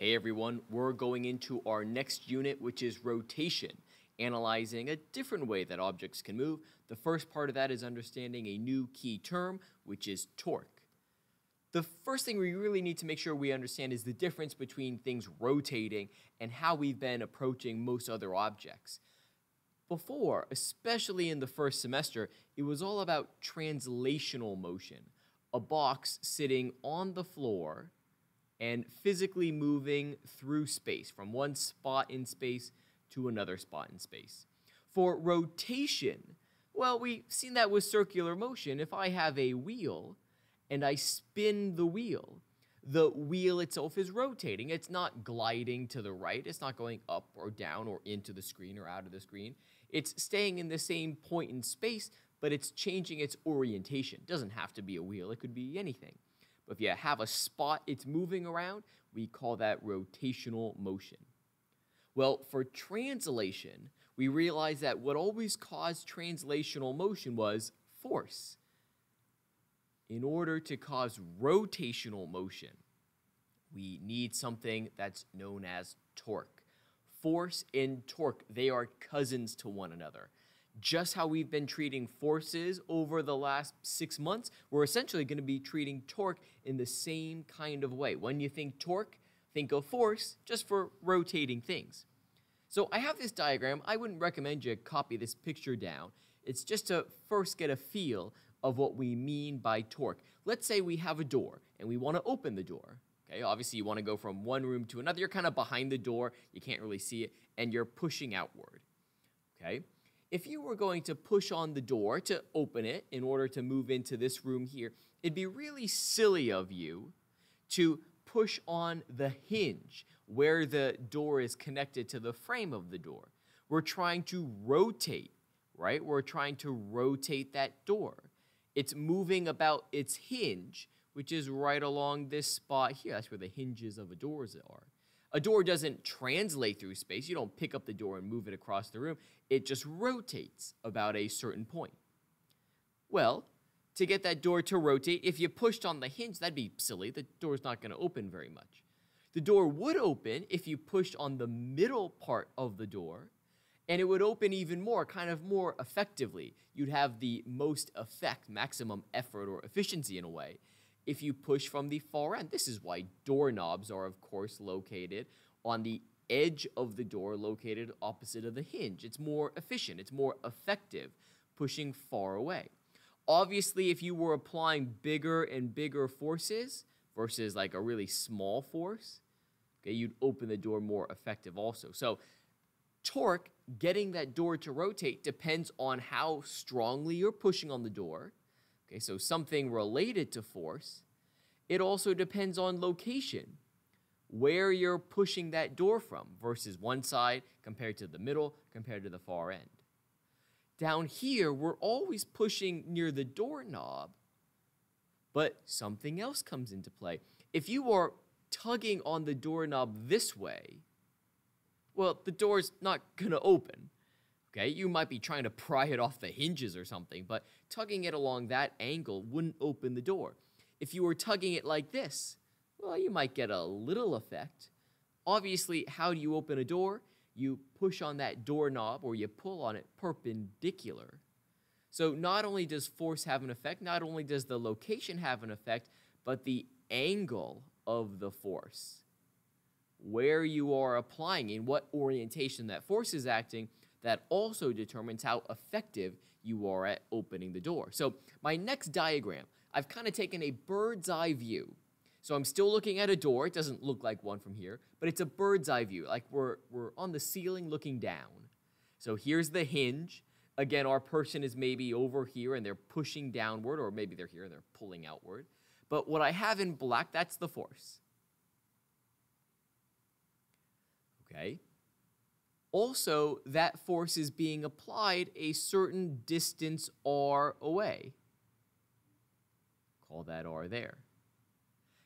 Hey everyone, we're going into our next unit, which is rotation, analyzing a different way that objects can move. The first part of that is understanding a new key term, which is torque. The first thing we really need to make sure we understand is the difference between things rotating and how we've been approaching most other objects. Before, especially in the first semester, it was all about translational motion, a box sitting on the floor and physically moving through space, from one spot in space to another spot in space. For rotation, well, we've seen that with circular motion. If I have a wheel and I spin the wheel itself is rotating. It's not gliding to the right. It's not going up or down or into the screen or out of the screen. It's staying in the same point in space, but it's changing its orientation. It doesn't have to be a wheel. It could be anything. But if you have a spot it's moving around, we call that rotational motion. Well, for translation, we realized that what always caused translational motion was force. In order to cause rotational motion, we need something that's known as torque. Force and torque, they are cousins to one another. Just how we've been treating forces over the last 6 months, we're essentially going to be treating torque in the same kind of way. When you think torque, think of force, just for rotating things. So I have this diagram. I wouldn't recommend you copy this picture down. It's just to first get a feel of what we mean by torque. Let's say we have a door and we want to open the door. Okay, obviously you want to go from one room to another. You're kind of behind the door. You can't really see it, and you're pushing outward. Okay? If you were going to push on the door to open it in order to move into this room here, it'd be really silly of you to push on the hinge where the door is connected to the frame of the door. We're trying to rotate, right? We're trying to rotate that door. It's moving about its hinge, which is right along this spot here. That's where the hinges of a door are. A door doesn't translate through space. You don't pick up the door and move it across the room. It just rotates about a certain point. Well, to get that door to rotate, if you pushed on the hinge, that'd be silly. The door's not going to open very much. The door would open if you pushed on the middle part of the door, and it would open even more, kind of more effectively. You'd have the most effect, maximum effort or efficiency in a way, if you push from the far end. This is why doorknobs are, of course, located on the edge of the door, located opposite of the hinge. It's more efficient. It's more effective pushing far away. Obviously, if you were applying bigger and bigger forces versus like a really small force, okay, you'd open the door more effective also. So torque, getting that door to rotate, depends on how strongly you're pushing on the door. Okay, so something related to force. It also depends on location, where you're pushing that door from versus one side compared to the middle, compared to the far end. Down here, we're always pushing near the doorknob, but something else comes into play. If you are tugging on the doorknob this way, well, the door's not going to open. Okay, you might be trying to pry it off the hinges or something, but tugging it along that angle wouldn't open the door. If you were tugging it like this, well, you might get a little effect. Obviously, how do you open a door? You push on that doorknob or you pull on it perpendicular. So not only does force have an effect, not only does the location have an effect, but the angle of the force, where you are applying, in what orientation that force is acting, that also determines how effective you are at opening the door. So my next diagram, I've kind of taken a bird's eye view. So I'm still looking at a door. It doesn't look like one from here, but it's a bird's eye view, like we're on the ceiling looking down. So here's the hinge. Again, our person is maybe over here and they're pushing downward, or maybe they're here and they're pulling outward. But what I have in black, that's the force. Okay. Also, that force is being applied a certain distance r away. Call that r there.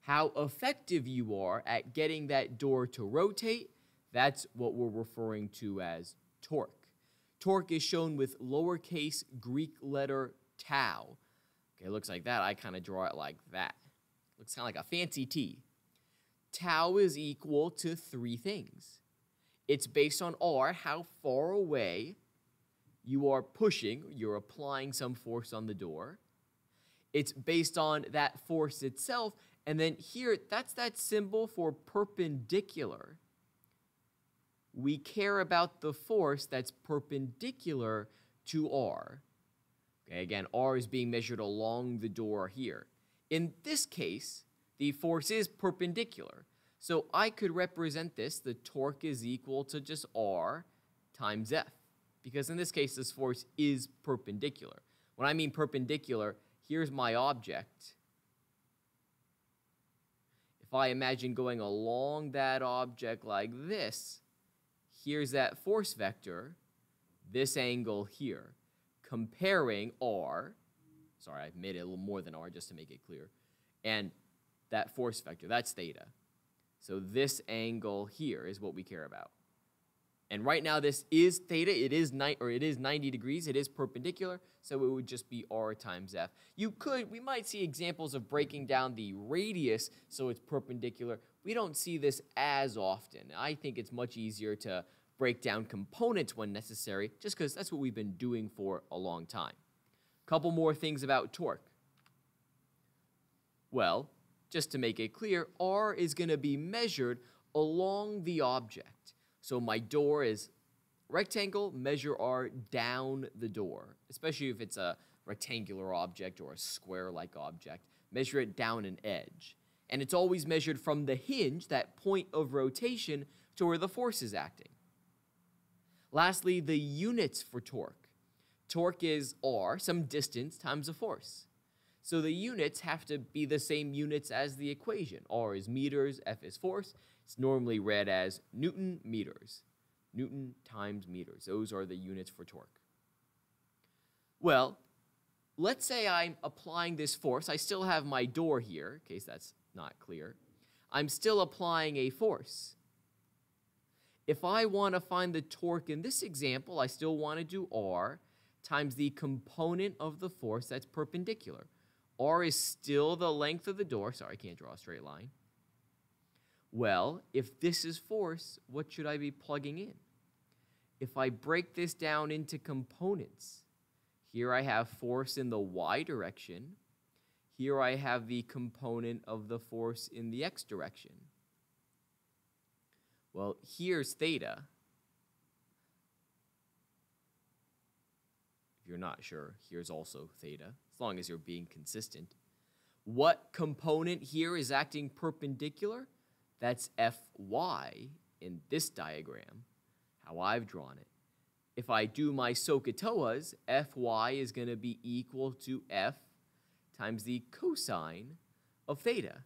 How effective you are at getting that door to rotate, that's what we're referring to as torque. Torque is shown with lowercase Greek letter tau. Okay, it looks like that. I kind of draw it like that. Looks kind of like a fancy T. Tau is equal to three things. It's based on R, how far away you are pushing, you're applying some force on the door. It's based on that force itself, and then here, that's that symbol for perpendicular. We care about the force that's perpendicular to R. Okay, again, R is being measured along the door here. In this case, the force is perpendicular. So I could represent this, the torque is equal to just R times F. Because in this case, this force is perpendicular. When I mean perpendicular, here's my object. If I imagine going along that object like this, here's that force vector, this angle here, comparing R, sorry, I've made it a little more than R just to make it clear, and that force vector, that's theta. So this angle here is what we care about. And right now this is theta, it is 90 degrees, it is perpendicular, so it would just be R times F. We might see examples of breaking down the radius so it's perpendicular. We don't see this as often. I think it's much easier to break down components when necessary, just because that's what we've been doing for a long time. Couple more things about torque. Well, just to make it clear, R is going to be measured along the object. So my door is rectangle, measure R down the door, especially if it's a rectangular object or a square-like object. Measure it down an edge. And it's always measured from the hinge, that point of rotation, to where the force is acting. Lastly, the units for torque. Torque is R, some distance, times a force. So the units have to be the same units as the equation. R is meters, F is force. It's normally read as Newton meters. Newton times meters. Those are the units for torque. Well, let's say I'm applying this force. I still have my door here, in case that's not clear. I'm still applying a force. If I want to find the torque in this example, I still want to do R times the component of the force that's perpendicular. R is still the length of the door. Sorry, I can't draw a straight line. Well, if this is force, what should I be plugging in? If I break this down into components, here I have force in the y direction. Here I have the component of the force in the x direction. Well, here's theta. If you're not sure, here's also theta, as long as you're being consistent. What component here is acting perpendicular? That's Fy in this diagram, how I've drawn it. If I do my SOHCAHTOAs, Fy is going to be equal to F times the cosine of theta,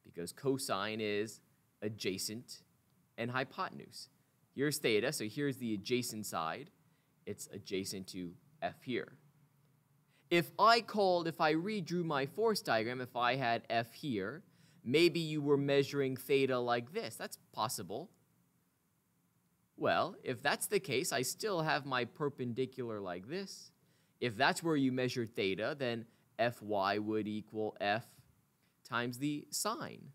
because cosine is adjacent and hypotenuse. Here's theta, so here's the adjacent side. It's adjacent to F here. If I redrew my force diagram, if I had F here, maybe you were measuring theta like this. That's possible. Well, if that's the case, I still have my perpendicular like this. If that's where you measured theta, then Fy would equal F times the sine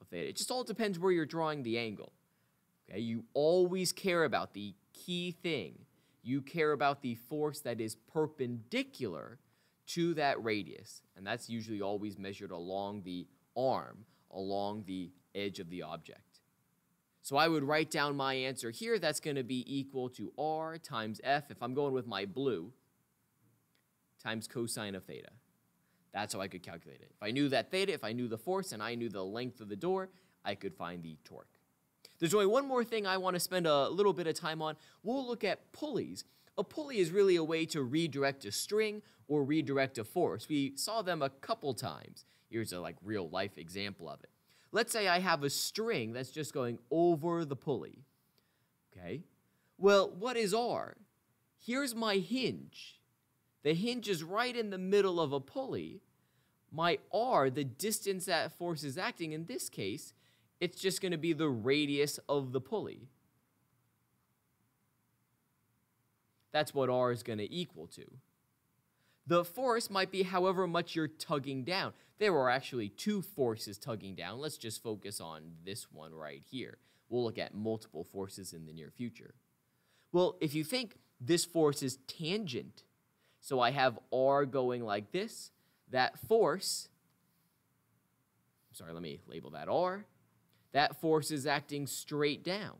of theta. It just all depends where you're drawing the angle. Okay, you always care about the key thing. You care about the force that is perpendicular to that radius, and that's usually always measured along the arm, along the edge of the object. So I would write down my answer here. That's going to be equal to R times F, if I'm going with my blue, times cosine of theta. That's how I could calculate it. If I knew that theta, if I knew the force, and I knew the length of the door, I could find the torque. There's only one more thing I want to spend a little bit of time on. We'll look at pulleys. A pulley is really a way to redirect a string or redirect a force. We saw them a couple times. Here's a real life example of it. Let's say I have a string that's just going over the pulley. Okay? Well, what is R? Here's my hinge. The hinge is right in the middle of a pulley. My R, the distance that force is acting, in this case, it's just going to be the radius of the pulley. That's what R is going to equal to. The force might be however much you're tugging down. There are actually two forces tugging down. Let's just focus on this one right here. We'll look at multiple forces in the near future. Well, if you think this force is tangent, so I have R going like this, that force, let me label that R, that force is acting straight down.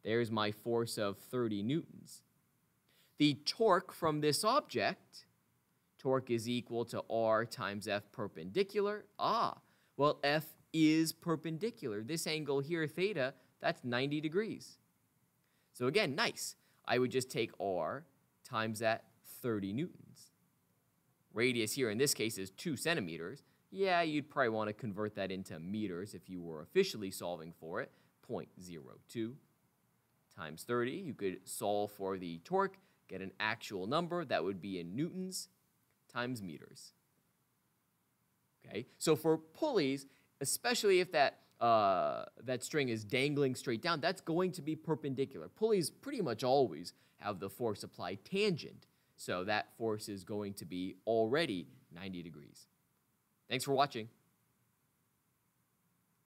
There's my force of 30 newtons. The torque from this object, torque is equal to R times F perpendicular. Well, F is perpendicular. This angle here, theta, that's 90 degrees. So again, nice. I would just take R times that 30 newtons. Radius here in this case is 2 centimeters. Yeah, you'd probably want to convert that into meters if you were officially solving for it. 0.02 times 30. You could solve for the torque, get an actual number. That would be in newtons times meters. Okay, so for pulleys, especially if that string is dangling straight down, that's going to be perpendicular. Pulleys pretty much always have the force applied tangent, so that force is going to be already 90 degrees. Thanks for watching.